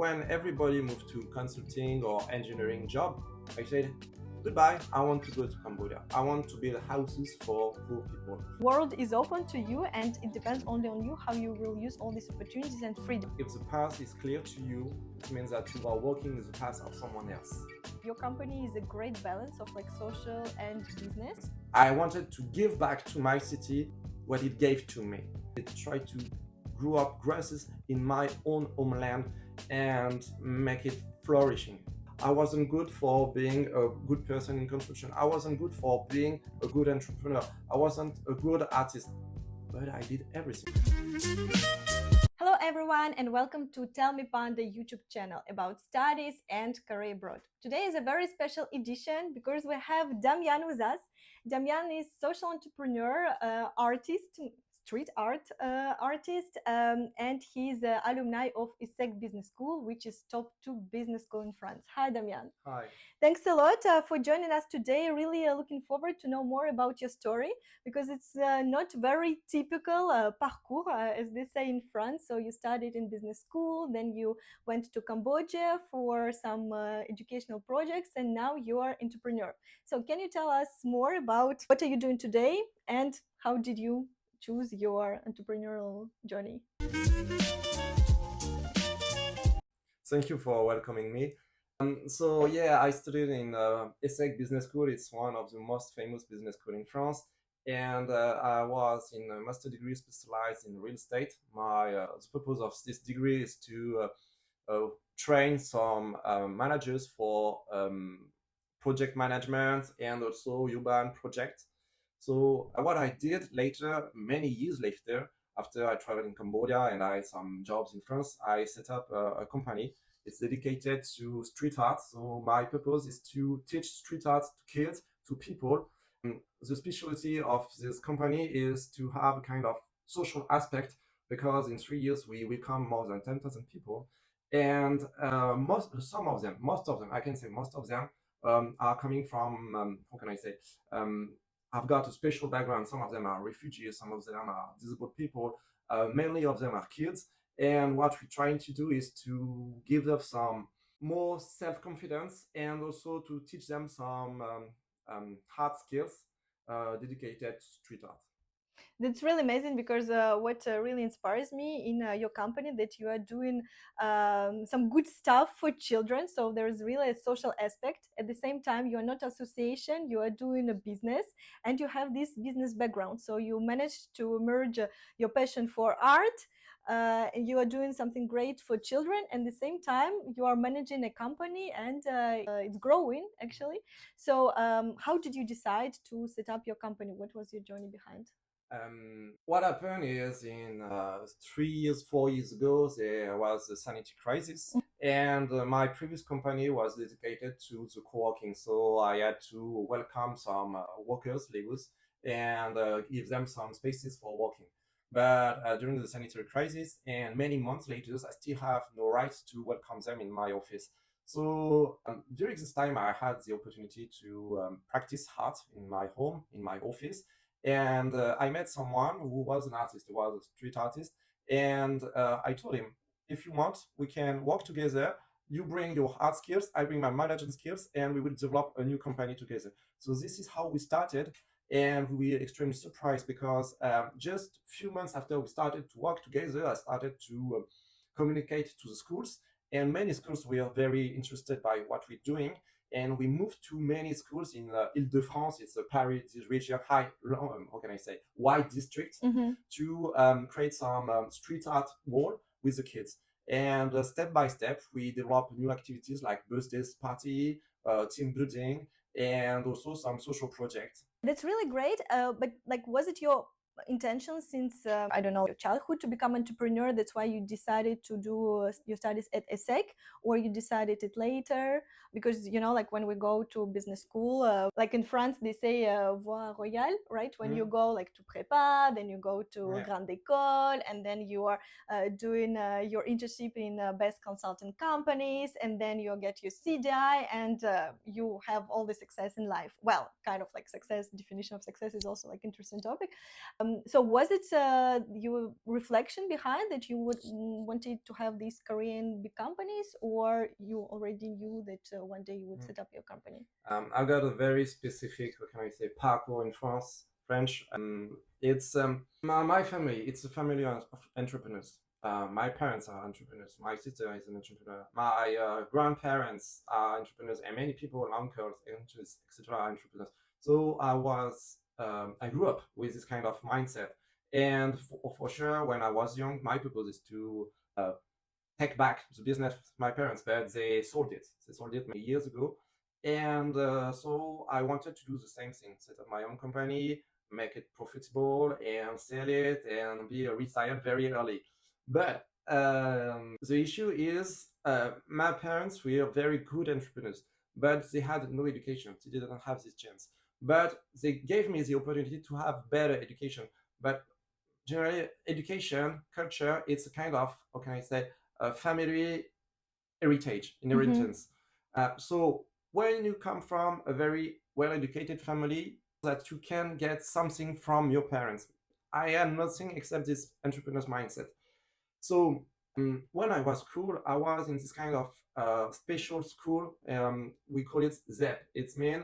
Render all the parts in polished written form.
when everybody moved to consulting or engineering job, I said, goodbye, I want to go to Cambodia. I want to build houses for poor people. World is open to you, and it depends only on you how you will use all these opportunities and freedom. If the path is clear to you, it means that you are walking in the path of someone else. Your company is a great balance of like social and business. I wanted to give back to my city what it gave to me. I tried to grow up grasses in my own homeland and make it flourishing. I wasn't good for being a good person in construction. I wasn't good for being a good entrepreneur. I wasn't a good artist, but I did everything. Hello everyone, and welcome to Tell Me Panda YouTube channel about studies and career abroad. Today is a very special edition because we have Damien with us. Damien is social entrepreneur, artist, street art artist, and he's an alumni of ESSEC Business School, which is top 2 business school in France. Hi Damien. Hi. Thanks a lot for joining us today. Really looking forward to know more about your story because it's not very typical parcours, as they say in France. So you studied in business school, then you went to Cambodia for some educational projects, and now you are entrepreneur. So can you tell us more about what are you doing today and how did you choose your entrepreneurial journey? Thank you for welcoming me. So I studied in ESSEC Business School. It's one of the most famous business schools in France. And I was in a master degree specialized in real estate. The purpose of this degree is to train some managers for project management and also urban projects. So what I did later, many years later, after I traveled in Cambodia and I had some jobs in France, I set up a company. It's dedicated to street art. So my purpose is to teach street art to kids, to people. The specialty of this company is to have a kind of social aspect because in 3 years we welcome more than 10,000 people. And most of them are coming from, I've got a special background. Some of them are refugees, some of them are disabled people, mainly of them are kids. And what we're trying to do is to give them some more self-confidence and also to teach them some hard skills dedicated to street art. That's really amazing because what really inspires me in your company that you are doing some good stuff for children. So there's really a social aspect. At the same time, you are not association, you are doing a business and you have this business background. So you managed to merge your passion for art. And you are doing something great for children, and at the same time you are managing a company and it's growing actually. So how did you decide to set up your company? What was your journey behind? What happened is in 4 years ago, there was a sanitary crisis, and my previous company was dedicated to the co-working. So I had to welcome some workers, laborers, and give them some spaces for working. But during the sanitary crisis and many months later, I still have no right to welcome them in my office. So during this time, I had the opportunity to practice art in my home, in my office. And I met someone who was an artist, who was a street artist. And I told him, if you want, we can work together. You bring your art skills, I bring my management skills, and we will develop a new company together. So this is how we started. And we were extremely surprised because just a few months after we started to work together, I started to communicate to the schools. And many schools were very interested by what we're doing. And we moved to many schools in Ile-de-France. It's a Paris region, wide district, to create some street art wall with the kids. And step by step, we developed new activities like birthdays party, team building, and also some social projects. That's really great. But like, was it your intention since your childhood to become entrepreneur? That's why you decided to do your studies at ESSEC, or you decided it later? Because like when we go to business school, like in France they say voie royale, right? When you go like to prépa, then you go to grande école, and then you are doing your internship in best consultant companies, and then you get your CDI, and you have all the success in life. Well, kind of like success, definition of success is also like interesting topic. So was it your reflection behind that you would wanted to have this career in big companies, or you already knew that one day you would set up your company? I've got a very specific, what can I say, parcours in French. It's my family. It's a family of entrepreneurs. My parents are entrepreneurs. My sister is an entrepreneur. My grandparents are entrepreneurs, and many people, uncles, aunts, etc., are entrepreneurs. So I grew up with this kind of mindset. And for sure, when I was young, my purpose is to take back the business of my parents, but they sold it. They sold it many years ago. And so I wanted to do the same thing, set up my own company, make it profitable and sell it and be retired very early. But the issue is my parents were very good entrepreneurs, but they had no education. They didn't have this chance. But they gave me the opportunity to have better education. But generally, education, culture, it's a kind of, how can I say, family inheritance. So when you come from a very well-educated family, that you can get something from your parents. I had nothing except this entrepreneur's mindset. So when I was cool, I was in this kind of special school. We call it ZEP. It's mean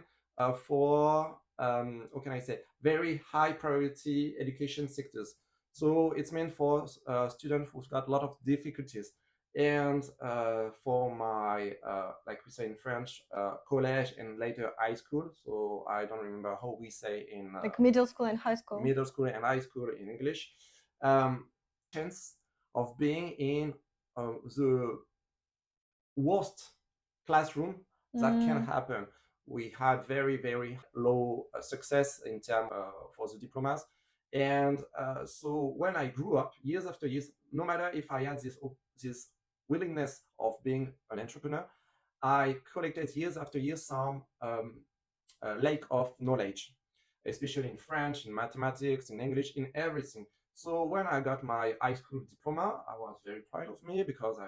for how can I say, very high priority education sectors. So it's meant for students who've got a lot of difficulties. And for my, like we say in French, college and later high school. So I don't remember how we say in like middle school and high school. Middle school and high school in English. Chance of being in the worst classroom that can happen. We had very, very low success in terms for the diplomas. And so when I grew up, years after years, no matter if I had this willingness of being an entrepreneur, I collected years after years some lack of knowledge, especially in French, in mathematics, in English, in everything. So when I got my high school diploma, I was very proud of me because I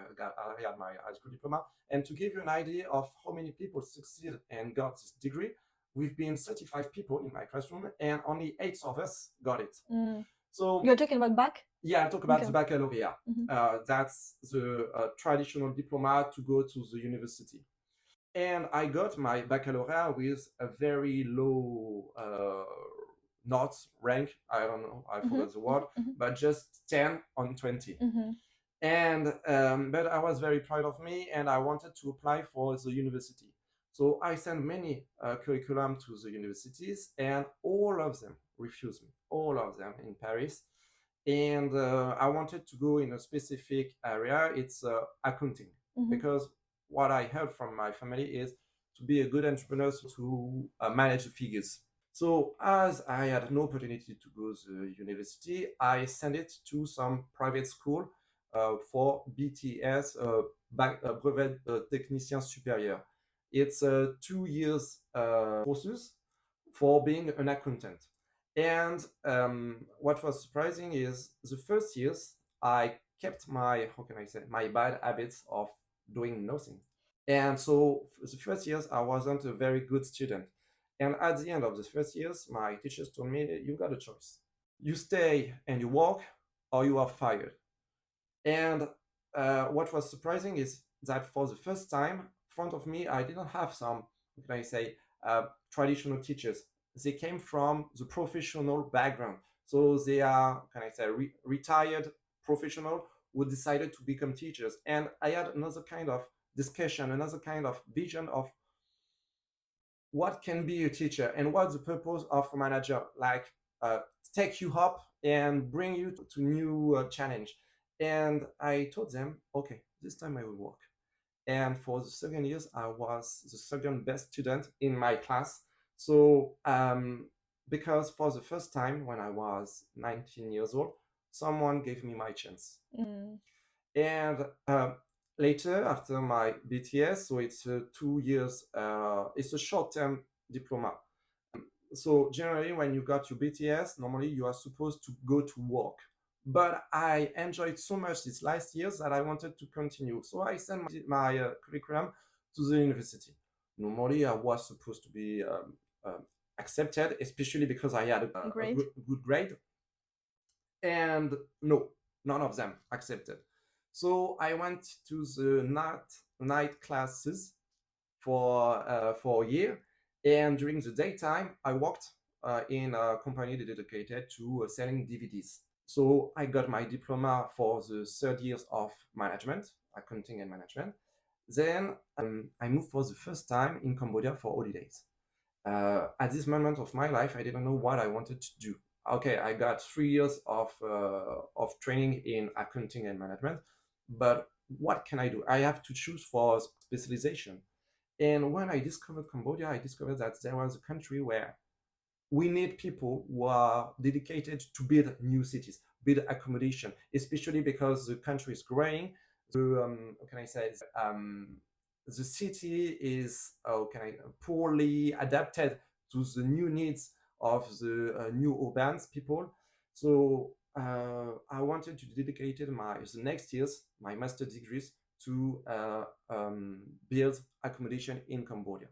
had my high school diploma. And to give you an idea of how many people succeed and got this degree, we've been 35 people in my classroom and only 8 of us got it. So you're talking about bac? Yeah, I talk about the baccalaureate. That's the traditional diploma to go to the university. And I got my baccalaureate with a very low not rank, I don't know, I forgot the word, but just 10 on 20. And but I was very proud of me and I wanted to apply for the university. So I sent many curriculum to the universities and all of them refused me, all of them in Paris. And I wanted to go in a specific area, it's accounting, because what I heard from my family is to be a good entrepreneur, to manage the figures. So as I had no opportunity to go to the university, I sent it to some private school for BTS, Brevet Technicien Supérieur. It's 2 years courses for being an accountant. And what was surprising is the first years I kept my, how can I say, my bad habits of doing nothing. And so the first years I wasn't a very good student. And at the end of the first years, my teachers told me, you got a choice. You stay and you work, or you are fired. And what was surprising is that for the first time, in front of me, I didn't have some, how can I say, traditional teachers. They came from the professional background. So they are, can I say, retired professional who decided to become teachers. And I had another kind of discussion, another kind of vision of what can be a teacher and what's the purpose of a manager, like take you up and bring you to new challenge. And I told them, okay, this time I will work. And for the second years, I was the second best student in my class. So because for the first time when I was 19 years old, someone gave me my chance. And later, after my BTS, so it's 2 years, it's a short-term diploma. So generally, when you got your BTS, normally you are supposed to go to work. But I enjoyed so much these last years that I wanted to continue. So I sent my curriculum to the university. Normally, I was supposed to be accepted, especially because I had a good grade. And no, none of them accepted. So I went to the night classes for a year, and during the daytime I worked in a company dedicated to selling DVDs. So I got my diploma for the third years of management, accounting and management. Then I moved for the first time in Cambodia for holidays. At this moment of my life, I didn't know what I wanted to do. Okay, I got 3 years of training in accounting and management, but what can I do? I have to choose for specialization. And when I discovered Cambodia, I discovered that there was a country where we need people who are dedicated to build new cities, build accommodation, especially because the country is growing. What can I say? The city is poorly adapted to the new needs of the new urban people. So I wanted to dedicate the next years, my master degrees, to build accommodation in Cambodia.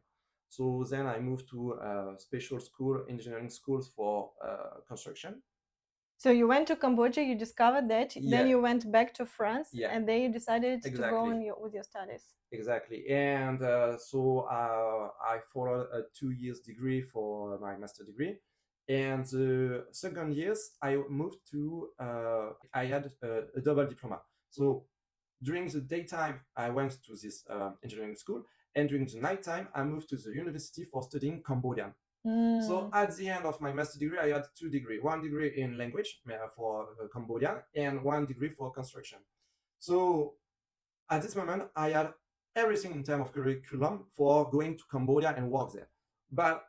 So then I moved to a special school, engineering schools for construction. So you went to Cambodia, you discovered that, then Yeah. you went back to France, Yeah. and then you decided to go Exactly. on with your studies. Exactly. And so I followed a 2 years degree for my master degree. And the second years, I moved to, I had a double diploma. So during the daytime, I went to this engineering school. And during the nighttime, I moved to the university for studying Cambodian. So at the end of my master degree, I had 2 degrees, 1 degree in language for Cambodian and 1 degree for construction. So at this moment, I had everything in terms of curriculum for going to Cambodia and work there. But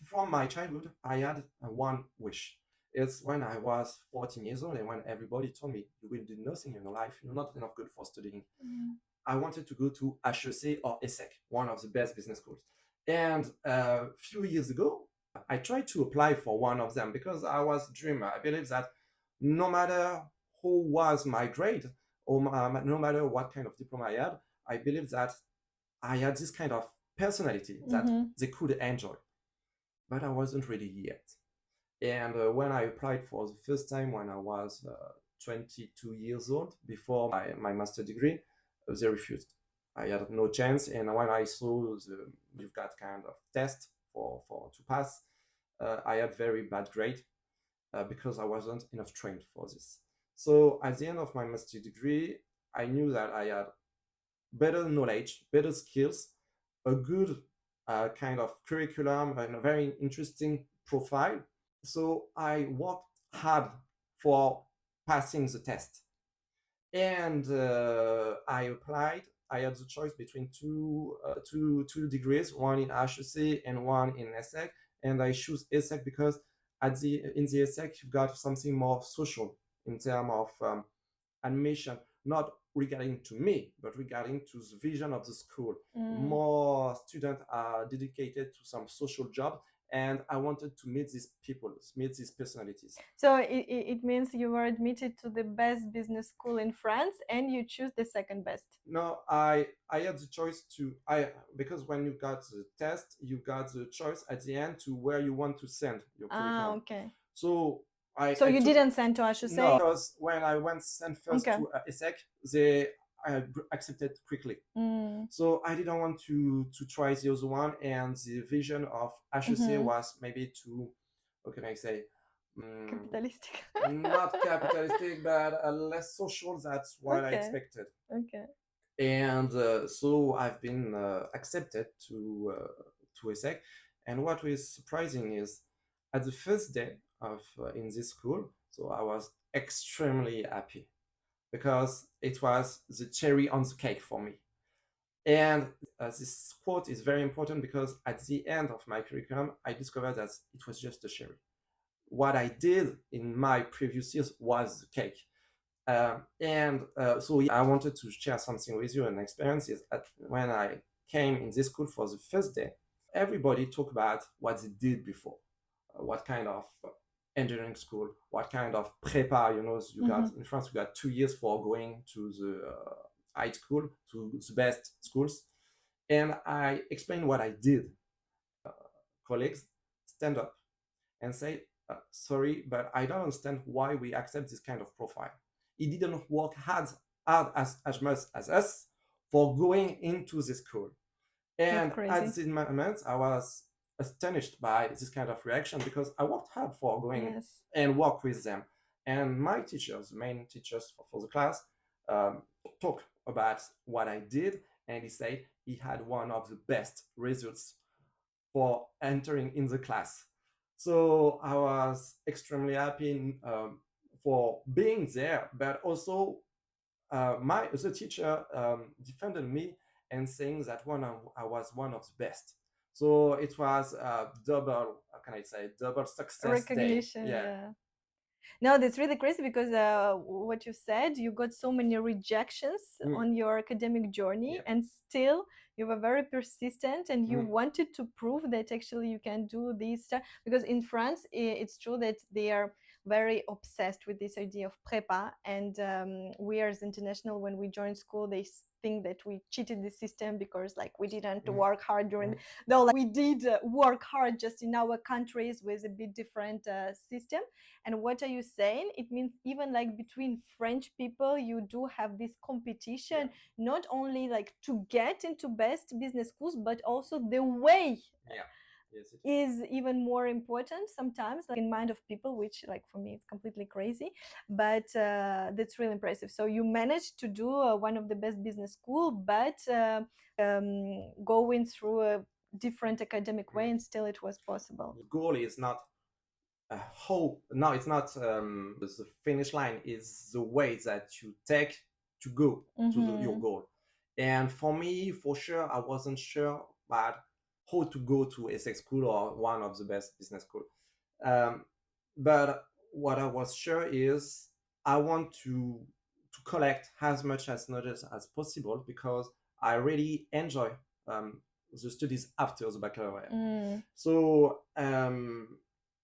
from my childhood, I had one wish. It's when I was 14 years old and when everybody told me, you will do nothing in your life, you're not enough good for studying. I wanted to go to HEC or ESSEC, one of the best business schools. And a few years ago, I tried to apply for one of them because I was a dreamer. I believe that no matter who was my grade or no matter what kind of diploma I had, I believe that I had this kind of personality that they could enjoy. But I wasn't ready yet. And when I applied for the first time when I was 22 years old, before my master degree, they refused. I had no chance. And when I saw you've got kind of test for to pass, I had very bad grade because I wasn't enough trained for this. So at the end of my master degree, I knew that I had better knowledge, better skills, a good kind of curriculum, and a very interesting profile. So I worked hard for passing the test. And I applied. I had the choice between two degrees, one in HEC and one in ESSEC. And I choose ESSEC because in the ESSEC, you've got something more social in terms of animation, not regarding to me, but regarding to the vision of the school. More students are dedicated to some social job, and I wanted to meet these people, meet these personalities. So it means you were admitted to the best business school in France, and you choose the second best. No, I had the choice because when you got the test, you got the choice at the end to where you want to send your curriculum. Okay. So So you didn't send to HEC? No, because when I went sent first Okay. to ESSEC, they accepted quickly. So I didn't want to try the other one, and the vision of HEC was maybe too, what can I say? Capitalistic. Not capitalistic, but less social. That's what I expected. Okay. And so I've been accepted to ESSEC. And what was surprising is at the first day of in this school, so I was extremely happy because it was the cherry on the cake for me. And this quote is very important because at the end of my curriculum, I discovered that it was just a cherry. What I did in my previous years was the cake. So I wanted to share something with you. An experience is when I came in this school for the first day, everybody talked about what they did before, what kind of engineering school, what kind of prepa, you got in France, you got 2 years for going to the high school, to the best schools. And I explained what I did. Colleagues stand up and say, sorry, but I don't understand why we accept this kind of profile. He didn't work hard as much as us for going into the school. And at this moment, I was astonished by this kind of reaction because I worked hard for going and work with them. And my teachers, main teachers for the class, talk about what I did, and he said he had one of the best results for entering in the class. So I was extremely happy for being there, but also the teacher defended me and saying that I was one of the best. So it was a double, how can I say, double success recognition. day. Yeah. No, that's really crazy because what you said, you got so many rejections on your academic journey, and still you were very persistent and you wanted to prove that actually you can do this. Because in France, it's true that they are very obsessed with this idea of prépa, and we as international, when we join school, they think that we cheated the system because like we didn't work hard during though like we did work hard, just in our countries with a bit different system. And what are you saying? It means even like between French people, you do have this competition, not only like to get into best business schools, but also the way is even more important sometimes, like in mind of people, which like for me it's completely crazy, but that's really impressive. So you managed to do one of the best business school, but going through a different academic way, and still it was possible. The goal is not it's not the finish line, is the way that you take to go to your goal. And for me, for sure, I wasn't sure about how to go to ESSEC school or one of the best business school. But what I was sure is I want to collect as much as knowledge as possible because I really enjoy the studies after the baccalaureate. So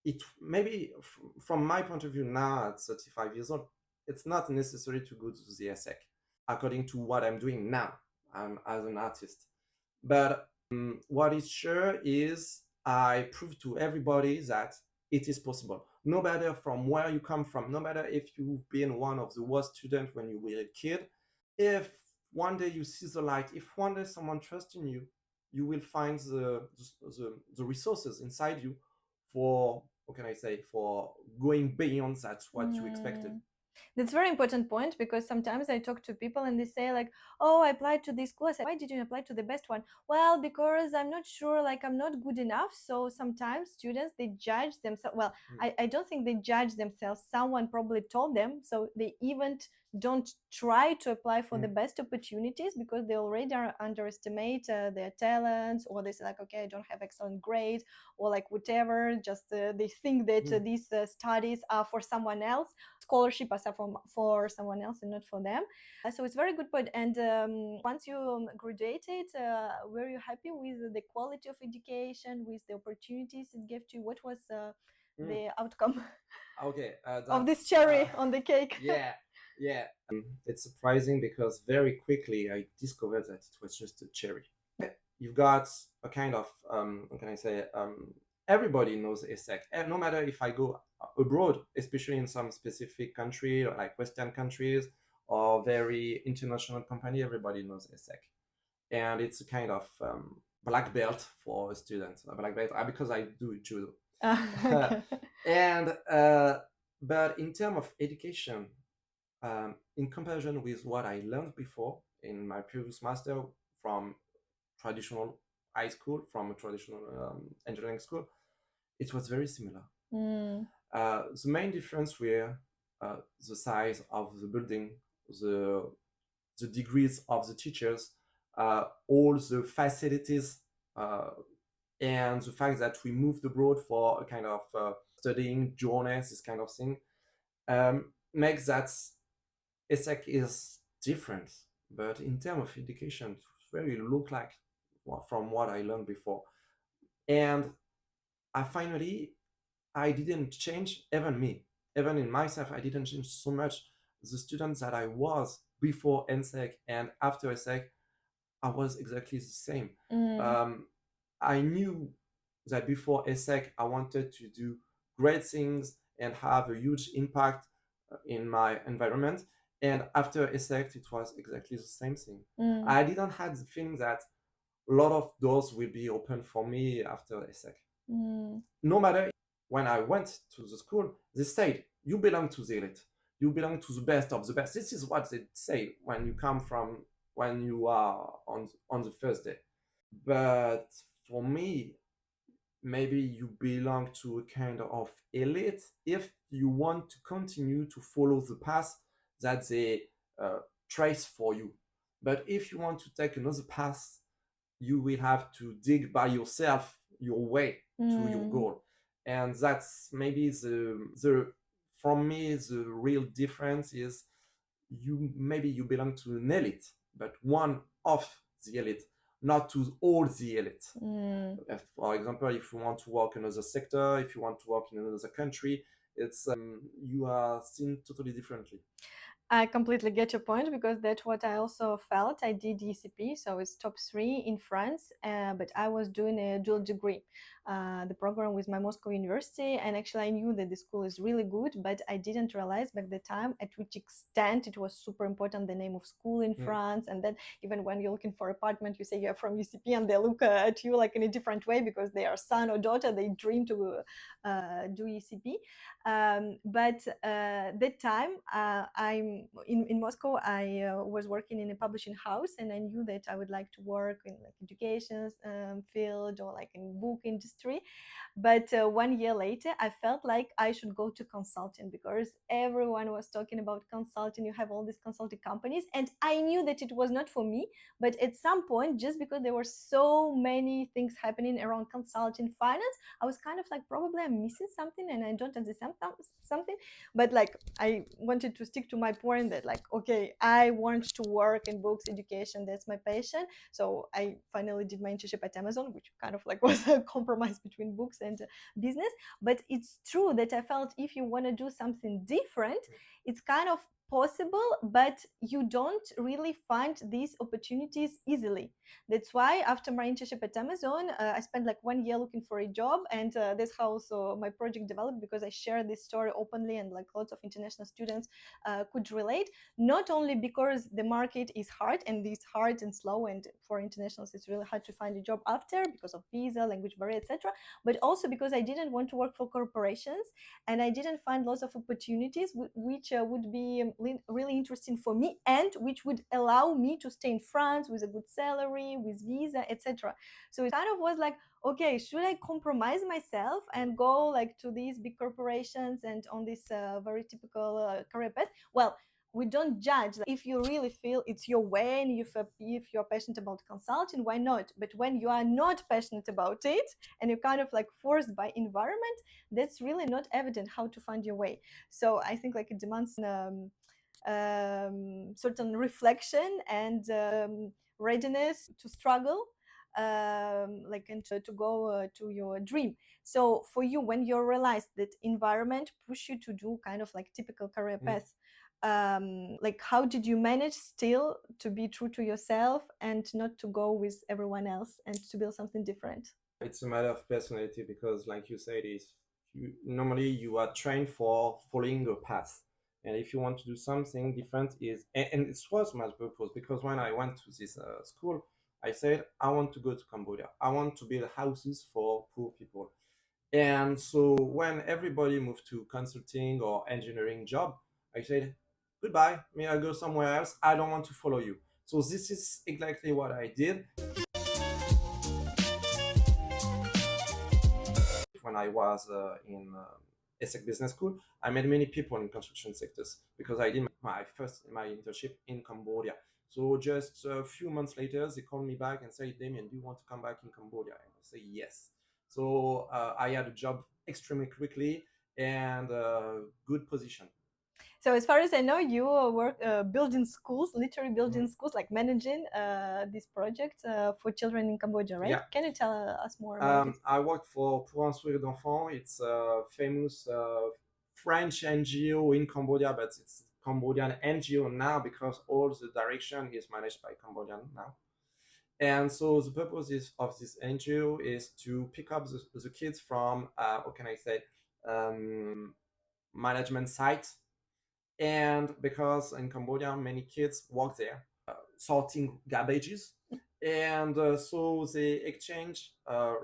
it maybe from my point of view now at 35 years old, it's not necessary to go to the ESSEC according to what I'm doing now as an artist. But what is sure is I prove to everybody that it is possible. No matter from where you come from, no matter if you've been one of the worst students when you were a kid, if one day you see the light, if one day someone trusts in you, you will find the resources inside you for, what can I say, for going beyond that what you expected. That's a very important point, because sometimes I talk to people and they say like, oh, I applied to this school. I said, why did you apply to the best one? Well, because I'm not sure, like I'm not good enough. So sometimes students, they judge themselves. Well, I don't think they judge themselves. Someone probably told them. So they even don't try to apply for the best opportunities because they already underestimate their talents, or they say like, okay, I don't have excellent grades, or like whatever, just they think that these studies are for someone else, scholarship are for someone else and not for them. So it's a very good point. And once you graduated, were you happy with the quality of education, with the opportunities it gave to you? What was the outcome of this cherry on the cake? Yeah. It's surprising because very quickly I discovered that it was just a cherry. You've got a kind of, what can I say, everybody knows ESSEC. No matter if I go abroad, especially in some specific country, like Western countries or very international company, everybody knows ESSEC. And it's a kind of black belt for a student, a black belt, because I do judo. Okay. And but in terms of education, in comparison with what I learned before in my previous master from traditional high school, from a traditional engineering school, it was very similar. The main difference were the size of the building, the degrees of the teachers, all the facilities, and the fact that we moved abroad for a kind of studying journeys, this kind of thing, makes that ESSEC is different. But in terms of education, it very look like from what I learned before. And I didn't change, even me, even in myself, I didn't change so much. The students that I was before ESSEC and after ESSEC, I was exactly the same. I knew that before ESSEC, I wanted to do great things and have a huge impact in my environment. And after ESSEC, it was exactly the same thing. I didn't have the feeling that a lot of doors will be open for me after ESSEC. No matter when I went to the school, they said, you belong to the elite. You belong to the best of the best. This is what they say when you come from, when you are on the first day. But for me, maybe you belong to a kind of elite if you want to continue to follow the path that they trace for you. But if you want to take another path, you will have to dig by yourself your way to your goal. And that's maybe the from me the real difference is you belong to an elite, but one of the elite, not to all the elite. For example, if you want to work in another sector, if you want to work in another country, it's you are seen totally differently. I completely get your point, because that's what I also felt. I did ECP, so it's top 3 in France, but I was doing a dual degree. The program with my Moscow University, and actually I knew that the school is really good, but I didn't realize back the time at which extent it was super important, the name of school in France. And then even when you're looking for apartment, you say you're from UCP, and they look at you like in a different way because they are son or daughter, they dream to do ECP. But that time I'm in Moscow, I was working in a publishing house, and I knew that I would like to work in like education field or like in book industry. But 1 year later, I felt like I should go to consulting, because everyone was talking about consulting. You have all these consulting companies, and I knew that it was not for me. But at some point, just because there were so many things happening around consulting, finance, I was kind of like, probably I'm missing something and I don't understand something. But like, I wanted to stick to my point that like, okay, I want to work in books, education, that's my passion. So I finally did my internship at Amazon, which kind of like was a compromise between books and business. But it's true that I felt if you want to do something different, it's kind of possible, but you don't really find these opportunities easily. That's why after my internship at Amazon, I spent like 1 year looking for a job, and that's how also my project developed, because I shared this story openly, and like lots of international students could relate. Not only because the market is hard, and it's hard and slow, and for internationals it's really hard to find a job after because of visa, language barrier, etc., but also because I didn't want to work for corporations, and I didn't find lots of opportunities which would be really interesting for me, and which would allow me to stay in France with a good salary, with visa, etc. So it kind of was like, okay, should I compromise myself and go like to these big corporations and on this very typical career path? Well, we don't judge. If you really feel it's your way, and if you're passionate about consulting, why not? But when you are not passionate about it, and you're kind of like forced by environment, that's really not evident how to find your way. So I think like it demands certain reflection and readiness to struggle, like, and to go to your dream. So for you, when you realize that environment push you to do kind of like typical career path, like how did you manage still to be true to yourself and not to go with everyone else and to build something different? It's a matter of personality, because like you said, normally you are trained for following a path, and if you want to do something different, and it was my purpose, because when I went to this school, I said I want to go to Cambodia, I want to build houses for poor people. And so when everybody moved to consulting or engineering job, I said, goodbye, may I go somewhere else? I don't want to follow you. So this is exactly what I did. When I was in ESSEC Business School, I met many people in construction sectors, because I did my internship in Cambodia. So just a few months later, they called me back and said, Damien, do you want to come back in Cambodia? And I say yes. So I had a job extremely quickly and a good position. So as far as I know, you work building schools, literally building schools, like managing these projects for children in Cambodia, right? Yeah. Can you tell us more about it? I worked for Pour un sourire d'enfant. It's a famous French NGO in Cambodia, but it's Cambodian NGO now, because all the direction is managed by Cambodian now. And so the purpose of this NGO is to pick up the kids from, how can I say, management site. And because in Cambodia many kids work there sorting garbages, and so they exchange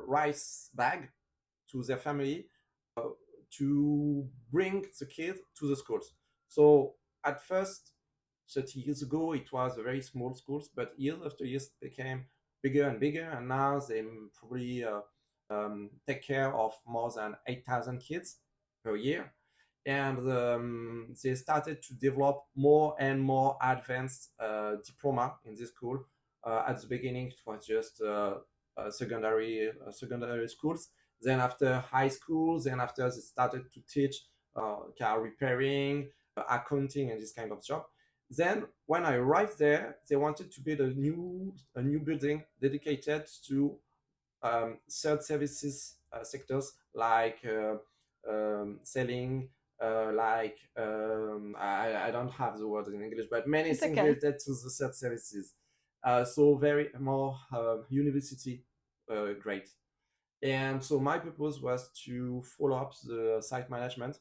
rice bag to their family to bring the kid to the schools. So at first, 30 years ago, it was a very small schools, but years after years became bigger and bigger, and now they probably take care of more than 8,000 kids per year. And they started to develop more and more advanced diploma in this school. At the beginning, it was just secondary schools. Then after high school, then after they started to teach car repairing, accounting, and this kind of job. Then when I arrived there, they wanted to build a new building dedicated to third services sectors like selling, I don't have the word in English, but many It's things okay. related to the third services. So very more university grade. And so my purpose was to follow up the site management,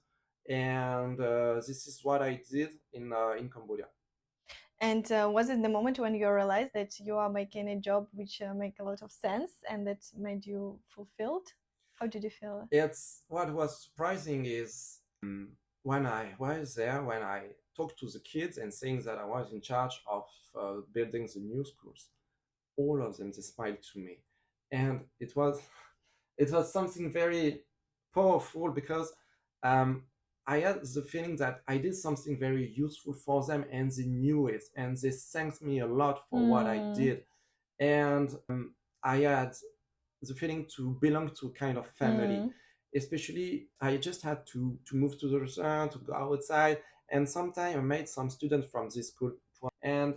and this is what I did in Cambodia. And was it the moment when you realized that you are making a job which make a lot of sense and that made you fulfilled? How did you feel? It's what was surprising is when I was there, when I talked to the kids and saying that I was in charge of building the new schools, all of them they smiled to me, and it was it was something very powerful because I had the feeling that I did something very useful for them, and they knew it, and they thanked me a lot for what I did, and I had the feeling to belong to kind of family. Especially, I just had to move to the restaurant, to go outside, and sometimes I met some students from this school, and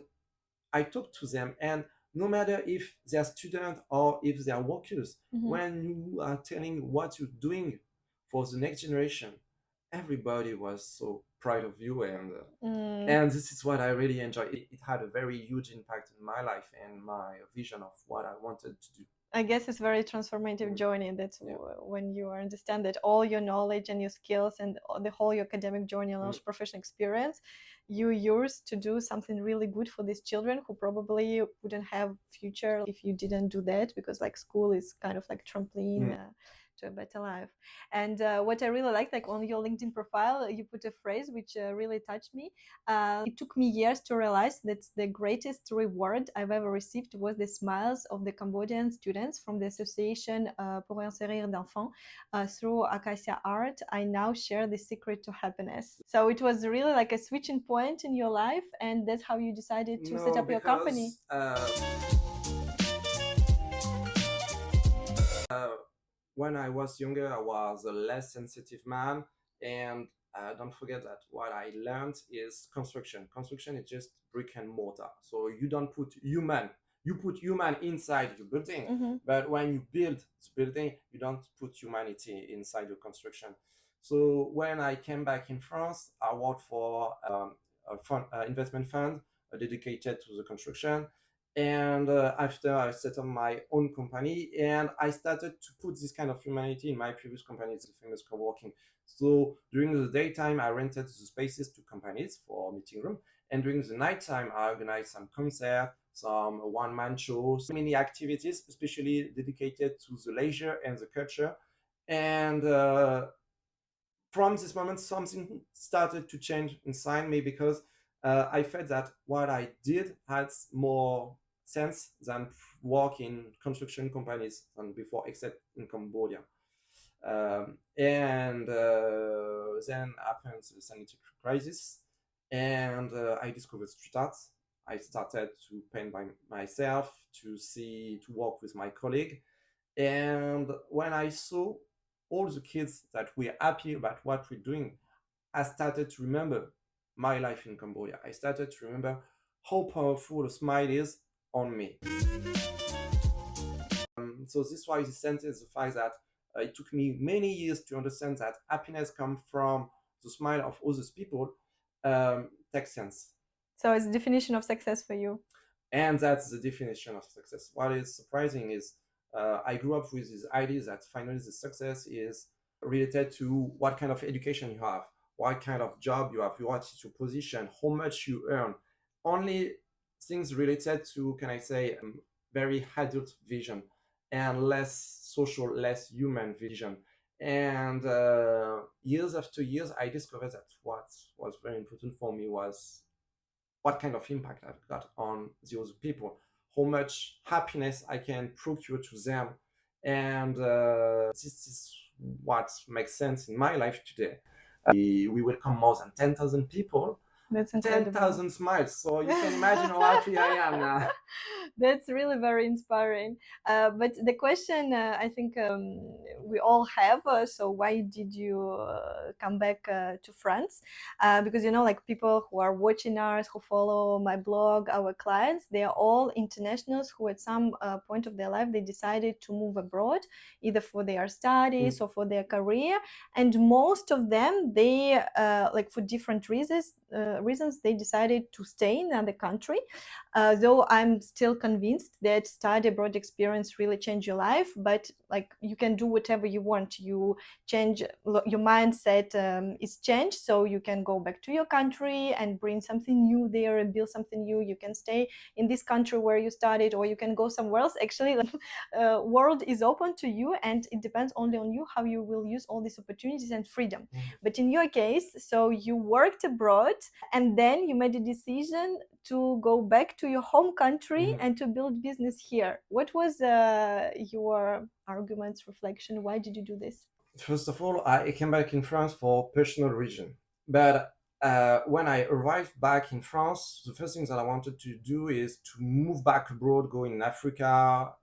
I talk to them, and no matter if they are students or if they are workers, when you are telling what you're doing for the next generation, everybody was so proud of you, and this is what I really enjoy. It had a very huge impact in my life and my vision of what I wanted to do. I guess it's very transformative journey. That's when you understand that all your knowledge and your skills and the whole your academic journey and also professional experience you use to do something really good for these children who probably wouldn't have future if you didn't do that, because like school is kind of like trampoline to a better life. And what I really like on your LinkedIn profile, you put a phrase which really touched me. It took me years to realize that the greatest reward I've ever received was the smiles of the Cambodian students from the Association Graffiti Solidaire through Acaci'Art. I now share the secret to happiness. So it was really like a switching point in your life, and that's how you decided to set up your company. When I was younger, I was a less sensitive man, and don't forget that what I learned is construction. Construction is just brick and mortar. So you don't put human. You put human inside your building, but when you build the building, you don't put humanity inside your construction. So when I came back in France, I worked for investment fund dedicated to the construction. And after I set up my own company, and I started to put this kind of humanity in my previous company, it's the famous co-working. So during the daytime, I rented the spaces to companies for meeting room, and during the nighttime, I organized some concert, some one-man shows, many activities, especially dedicated to the leisure and the culture. And from this moment, something started to change inside me because I felt that what I did had more sense than work in construction companies than before, except in Cambodia. And then happened the sanitary crisis, and I discovered street art. I started to paint by myself, to work with my colleague. And when I saw all the kids that were happy about what we're doing, I started to remember my life in Cambodia. I started to remember how powerful a smile is on me. So this was the sentence, the fact that it took me many years to understand that happiness comes from the smile of others people takes sense. So it's the definition of success for you. And that's the definition of success. What is surprising is I grew up with this idea that finally the success is related to what kind of education you have, what kind of job you have, what is your position, how much you earn. Only things related to, can I say, very adult vision and less social, less human vision. And years after years, I discovered that what was very important for me was what kind of impact I've got on the other people, how much happiness I can procure to them. And this is what makes sense in my life today. We welcome more than 10,000 people. That's incredible. 10,000 smiles. So you can imagine how happy I am now. That's really very inspiring. But the question I think we all have, so why did you come back to France? Because, you know, like people who are watching us, who follow my blog, our clients, they are all internationals who at some point of their life, they decided to move abroad, either for their studies or for their career. And most of them, they, like for different reasons, they decided to stay in another country. Though I'm still convinced that study abroad experience really change your life, but like you can do whatever you want. You change your mindset is changed, so you can go back to your country and bring something new there and build something new. You can stay in this country where you studied, or you can go somewhere else. Actually, like, world is open to you, and it depends only on you how you will use all these opportunities and freedom. But in your case, so you worked abroad and then you made a decision to go back to your home country and to build business here. What was your arguments, reflection? Why did you do this? First of all, I came back in France for personal reason. But when I arrived back in France, the first thing that I wanted to do is to move back abroad, go in Africa,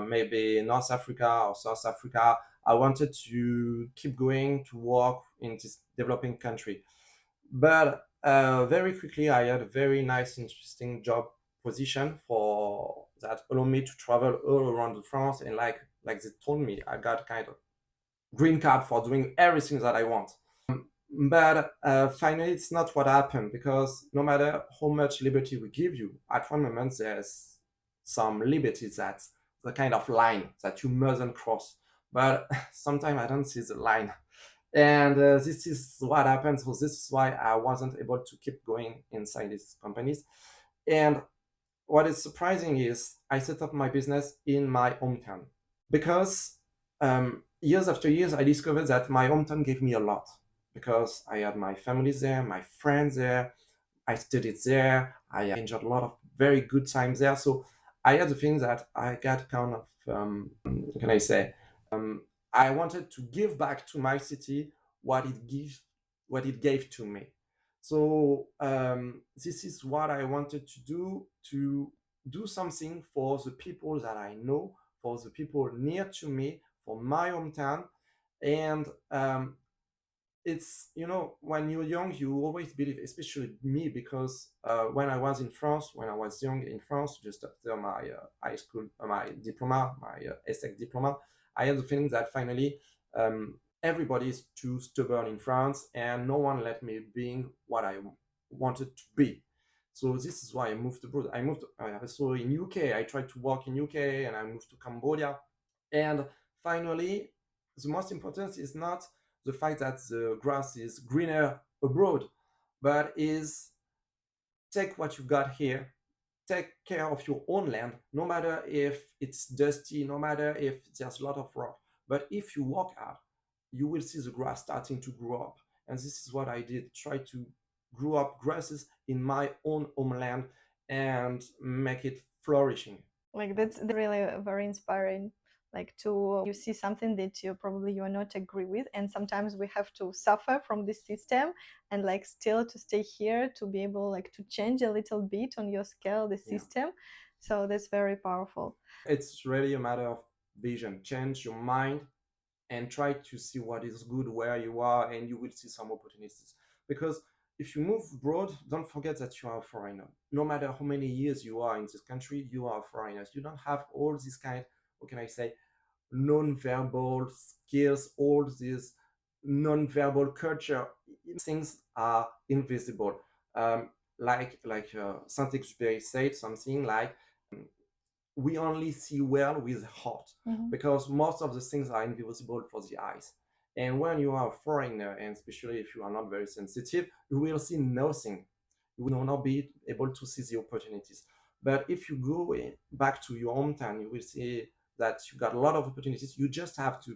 maybe North Africa or South Africa. I wanted to keep going to work in this developing country. But very quickly, I had a very nice, interesting job position for that allowed me to travel all around France. And like they told me, I got kind of green card for doing everything that I want. But finally, it's not what happened, because no matter how much liberty we give you, at one moment there's some liberty that's the kind of line that you mustn't cross. But sometimes I don't see the line. And this is what happened. So this is why I wasn't able to keep going inside these companies. And what is surprising is I set up my business in my hometown, because years after years, I discovered that my hometown gave me a lot, because I had my family there, my friends there, I studied there, I enjoyed a lot of very good times there. So I had the thing that I got kind of, can I say, I wanted to give back to my city what it gave to me. So this is what I wanted to do something for the people that I know, for the people near to me, for my hometown. And it's, you know, when you're young, you always believe, especially me, because when I was in France, when I was young in France, just after my high school, my diploma, my ESSEC diploma, I had the feeling that finally everybody is too stubborn in France, and no one let me being what I wanted to be. So this is why I moved abroad. I moved so in UK. I tried to work in UK, and I moved to Cambodia. And finally, the most important is not the fact that the grass is greener abroad, but is take what you've got here, take care of your own land, no matter if it's dusty, no matter if there's a lot of rock. But if you work hard, you will see the grass starting to grow up. And this is what I did, try to grow up grasses in my own homeland and make it flourishing. Like that's really very inspiring. Like to you see something that you are not agree with, and sometimes we have to suffer from this system and like still to stay here to be able like to change a little bit on your scale the system. So that's very powerful. It's really a matter of vision. Change your mind and try to see what is good where you are, and you will see some opportunities. Because if you move abroad, don't forget that you are a foreigner. No matter how many years you are in this country, you are a foreigner. You don't have all these kind, what can I say, non-verbal skills, all these non-verbal culture. Things are invisible. Like Saint-Exupéry said something like, we only see well with heart, because most of the things are invisible for the eyes. And when you are a foreigner, and especially if you are not very sensitive, you will see nothing. You will not be able to see the opportunities. But if you go back to your hometown, you will see that you got a lot of opportunities. You just have to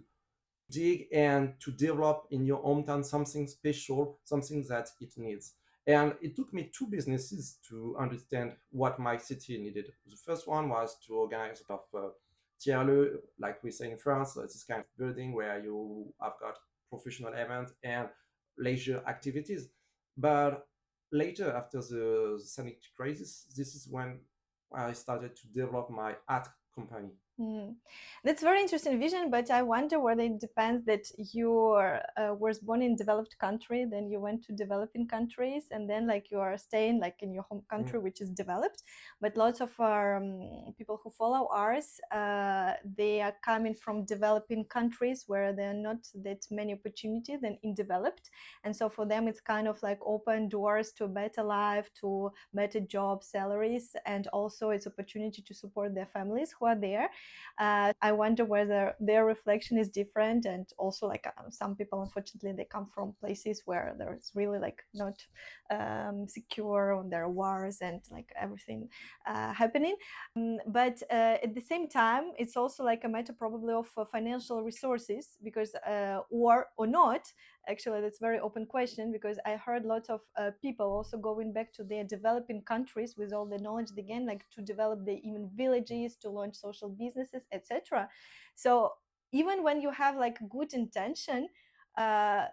dig and to develop in your hometown something special, something that it needs. And it took me 2 businesses to understand what my city needed. The first one was to organize a sort of tiers, like we say in France, so it's this kind of building where you have got professional events and leisure activities. But later, after the sanitary crisis, this is when I started to develop my art company. That's very interesting vision, but I wonder whether it depends that you was born in developed country, then you went to developing countries, and then like you are staying like in your home country, which is developed. But lots of people who follow ours, they are coming from developing countries where there are not that many opportunities than in developed, and so for them it's kind of like open doors to a better life, to better job salaries, and also it's opportunity to support their families who are there. I wonder whether their reflection is different, and also like some people, unfortunately, they come from places where there's really like not secure, or there are wars and like everything happening. But at the same time, it's also like a matter probably of financial resources, because or not. Actually, that's a very open question, because I heard lots of people also going back to their developing countries with all the knowledge again, like to develop the even villages, to launch social businesses, etc. So even when you have like good intention,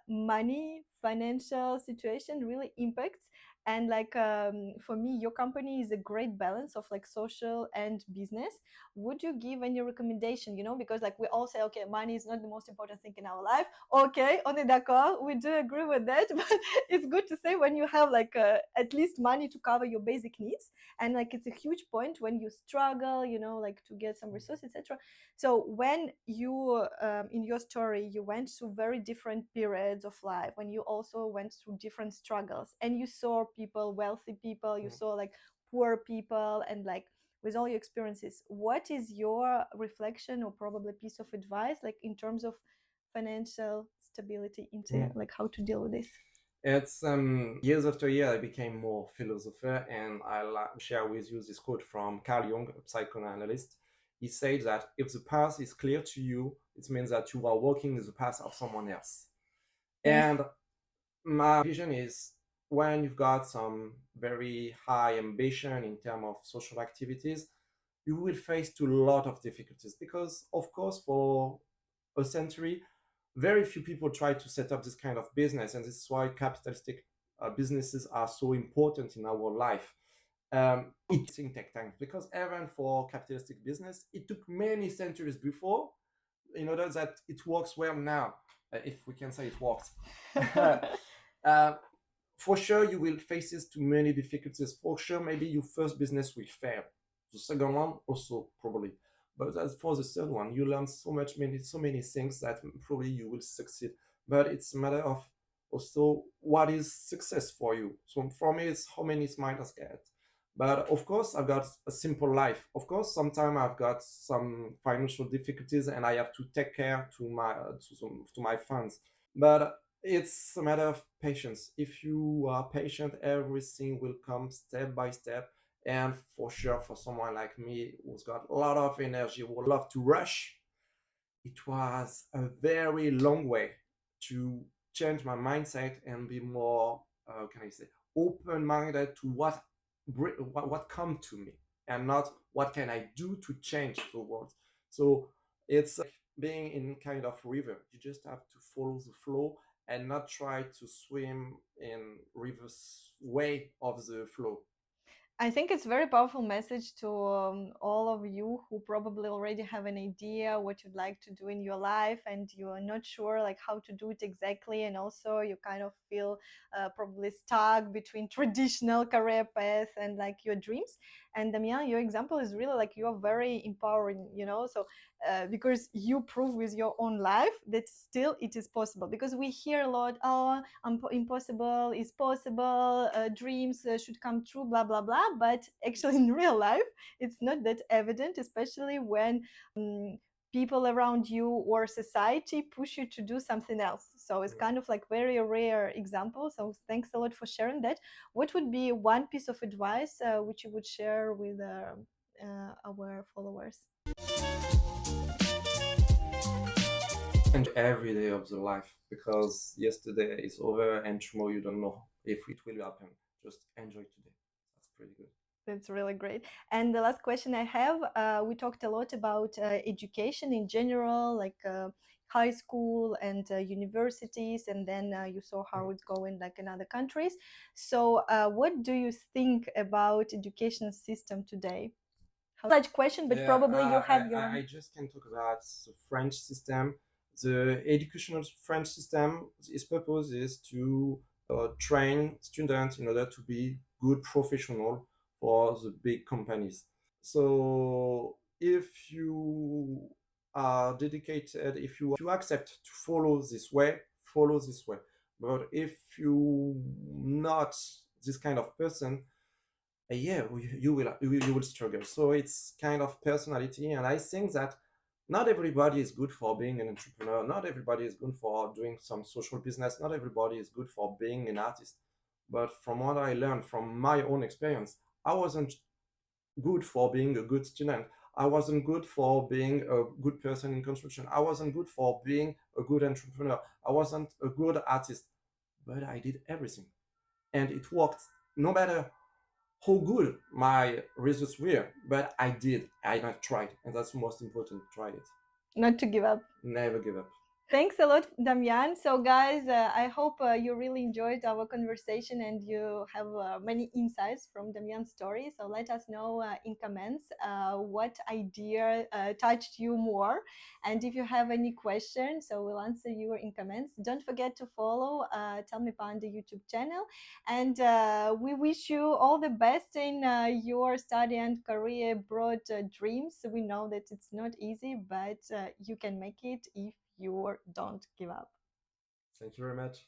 money, financial situation really impacts. And like for me, your company is a great balance of like social and business. Would you give any recommendation, because like we all say, okay, money is not the most important thing in our life. Okay, on est d'accord, we do agree with that. But it's good to say when you have like at least money to cover your basic needs, and like it's a huge point when you struggle, like to get some resources, etc. So when you in your story, you went through very different periods of life, when you also went through different struggles, and you saw people, wealthy people, you saw like poor people, and like with all your experiences, what is your reflection or probably piece of advice, like in terms of financial stability, into like how to deal with this? It's years after year, I became more philosopher, and I'll share with you this quote from Carl Jung, a psychoanalyst. He said that if the path is clear to you, it means that you are walking in the path of someone else. Yes. And my vision is, when you've got some very high ambition in terms of social activities, you will face to a lot of difficulties, because of course for a century very few people try to set up this kind of business, and this is why capitalistic businesses are so important in our life. It take time, because even for capitalistic business, it took many centuries before in order that it works well now, if we can say it works. For sure, you will face too many difficulties. For sure, maybe your first business will fail. The second one also probably. But as for the third one, you learn so many things that probably you will succeed. But it's a matter of also what is success for you. So for me, it's how many smiles I get. But of course, I've got a simple life. Of course, sometimes I've got some financial difficulties, and I have to take care to my funds. But it's a matter of patience. If you are patient, everything will come step by step. And for sure, for someone like me who's got a lot of energy, would love to rush, it was a very long way to change my mindset and be more, can I say, open-minded to what come to me, and not what can I do to change the world. So it's like being in kind of river. You just have to follow the flow and not try to swim in river's way of the flow. I think it's a very powerful message to all of you who probably already have an idea what you'd like to do in your life, and you are not sure like how to do it exactly, and also you kind of feel probably stuck between traditional career path and like your dreams. And Damien, your example is really like you're very empowering, so because you prove with your own life that still it is possible. Because we hear a lot, oh, impossible is possible, dreams should come true, blah blah blah. But actually in real life it's not that evident, especially when people around you or society push you to do something else. So it's kind of like very rare example. So thanks a lot for sharing that. What would be one piece of advice which you would share with our followers? Enjoy every day of the life, because yesterday is over and tomorrow you don't know if it will happen. Just enjoy today. That's pretty good. That's really great. And the last question I have, we talked a lot about education in general, like high school and universities, and then you saw how it's going like in other countries. So what do you think about education system today? Large question, but probably you have your I just can talk about the French system. The educational French system, its purpose is to train students in order to be good professional for the big companies. So if you are dedicated, if you accept to follow this way, follow this way. But if you not this kind of person, yeah, you will struggle. So it's kind of personality, and I think that not everybody is good for being an entrepreneur. Not everybody is good for doing some social business. Not everybody is good for being an artist. But from what I learned from my own experience, I wasn't good for being a good student. I wasn't good for being a good person in construction. I wasn't good for being a good entrepreneur. I wasn't a good artist, but I did everything, and it worked. No matter how good my results were, but I did. I tried, and that's most important. Try it. not to give up. Never give up. Thanks a lot, Damien. So, guys, I hope you really enjoyed our conversation and you have many insights from Damien's story. So, let us know in comments what idea touched you more. And if you have any questions, so we'll answer you in comments. Don't forget to follow Tell Me Panda YouTube channel. And we wish you all the best in your study and career abroad dreams. We know that it's not easy, but you can make it if you don't give up. Thank you very much.